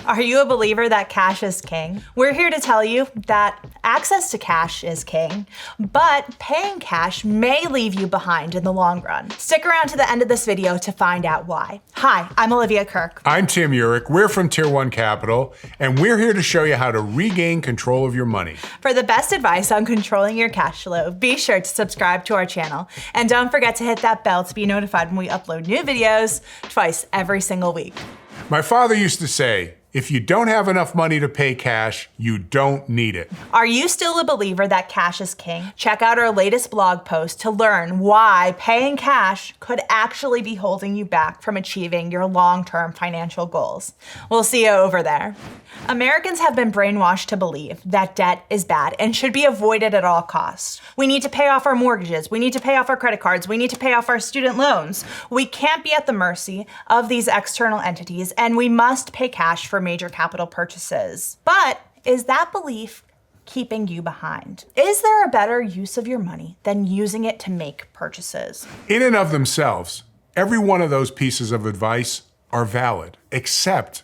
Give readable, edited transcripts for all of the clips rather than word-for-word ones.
Are you a believer that cash is king? We're here to tell you that access to cash is king, but paying cash may leave you behind in the long run. Stick around to the end of this video to find out why. Hi, I'm Olivia Kirk. I'm Tim Urich. We're from Tier 1 Capital, and we're here to show you how to regain control of your money. For the best advice on controlling your cash flow, be sure to subscribe to our channel. And don't forget to hit that bell to be notified when we upload new videos twice every single week. My father used to say, if you don't have enough money to pay cash, you don't need it. Are you still a believer that cash is king? Check out our latest blog post to learn why paying cash could actually be holding you back from achieving your long-term financial goals. We'll see you over there. Americans have been brainwashed to believe that debt is bad and should be avoided at all costs. We need to pay off our mortgages. We need to pay off our credit cards. We need to pay off our student loans. We can't be at the mercy of these external entities, and we must pay cash for major capital purchases. But is that belief keeping you behind? Is there a better use of your money than using it to make purchases? In and of themselves, every one of those pieces of advice are valid, except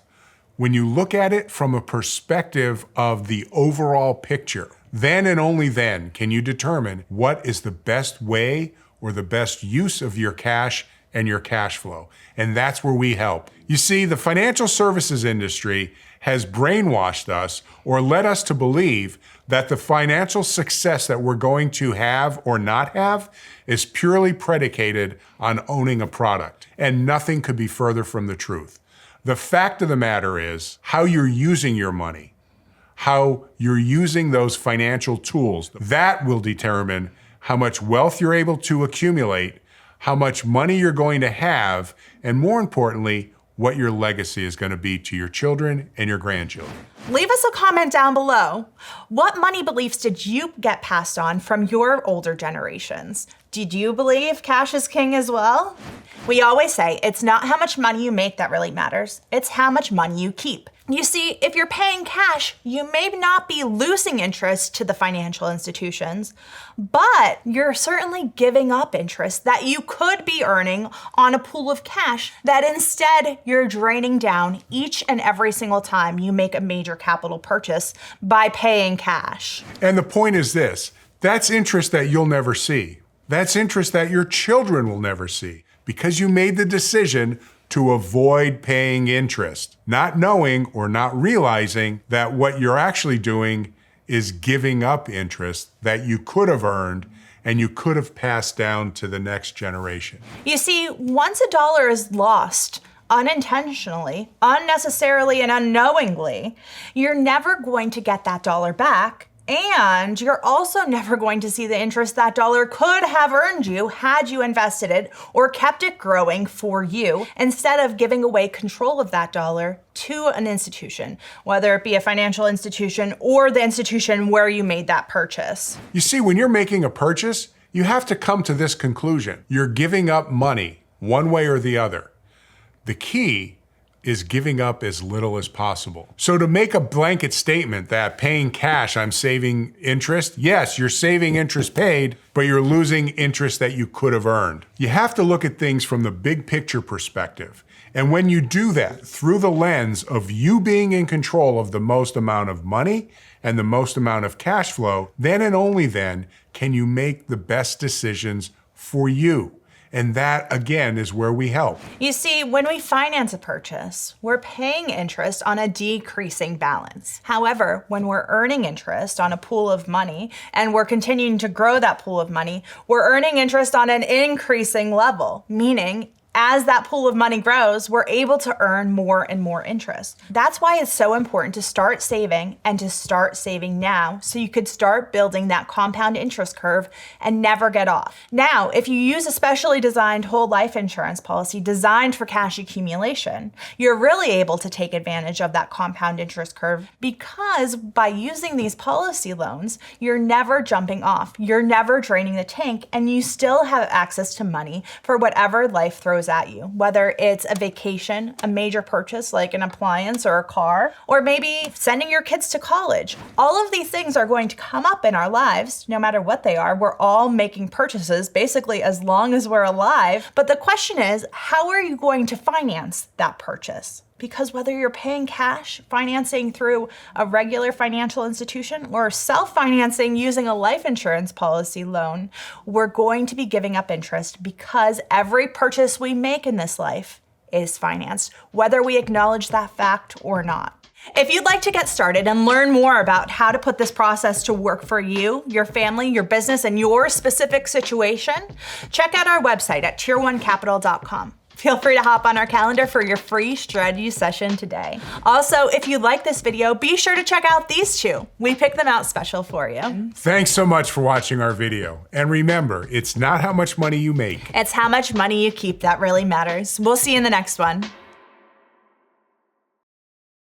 when you look at it from a perspective of the overall picture. Then and only then can you determine what is the best way or the best use of your cash and your cash flow. And that's where we help. You see, the financial services industry has brainwashed us or led us to believe that the financial success that we're going to have or not have is purely predicated on owning a product. And nothing could be further from the truth. The fact of the matter is how you're using your money, how you're using those financial tools, that will determine how much wealth you're able to accumulate, how much money you're going to have, and more importantly, what your legacy is going to be to your children and your grandchildren. Leave us a comment down below. What money beliefs did you get passed on from your older generations? Did you believe cash is king as well? We always say it's not how much money you make that really matters, it's how much money you keep. You see, if you're paying cash, you may not be losing interest to the financial institutions, but you're certainly giving up interest that you could be earning on a pool of cash that instead you're draining down each and every single time you make a major capital purchase by paying cash. And the point is this, that's interest that you'll never see. That's interest that your children will never see because you made the decision to avoid paying interest, not knowing or not realizing that what you're actually doing is giving up interest that you could have earned and you could have passed down to the next generation. You see, once a dollar is lost, unintentionally, unnecessarily, and unknowingly, you're never going to get that dollar back. And you're also never going to see the interest that dollar could have earned you had you invested it or kept it growing for you instead of giving away control of that dollar to an institution, whether it be a financial institution or the institution where you made that purchase. You see, when you're making a purchase, you have to come to this conclusion. You're giving up money one way or the other. The key is giving up as little as possible. So to make a blanket statement that paying cash, I'm saving interest, yes, you're saving interest paid, but you're losing interest that you could have earned. You have to look at things from the big picture perspective. And when you do that through the lens of you being in control of the most amount of money and the most amount of cash flow, then and only then can you make the best decisions for you. And that, again, is where we help. You see, when we finance a purchase, we're paying interest on a decreasing balance. However, when we're earning interest on a pool of money and we're continuing to grow that pool of money, we're earning interest on an increasing level, meaning as that pool of money grows, we're able to earn more and more interest. That's why it's so important to start saving and to start saving now so you could start building that compound interest curve and never get off. Now, if you use a specially designed whole life insurance policy designed for cash accumulation, you're really able to take advantage of that compound interest curve because by using these policy loans, you're never jumping off, you're never draining the tank, and you still have access to money for whatever life throws at you, whether it's a vacation, a major purchase like an appliance or a car, or maybe sending your kids to college. All of these things are going to come up in our lives, no matter what they are. We're all making purchases basically as long as we're alive. But the question is, how are you going to finance that purchase? Because whether you're paying cash, financing through a regular financial institution, or self-financing using a life insurance policy loan, we're going to be giving up interest because every purchase we make in this life is financed, whether we acknowledge that fact or not. If you'd like to get started and learn more about how to put this process to work for you, your family, your business, and your specific situation, check out our website at tier1capital.com. Feel free to hop on our calendar for your free strategy session today. Also, if you like this video, be sure to check out these two. We picked them out special for you. Thanks so much for watching our video. And remember, it's not how much money you make. It's how much money you keep that really matters. We'll see you in the next one.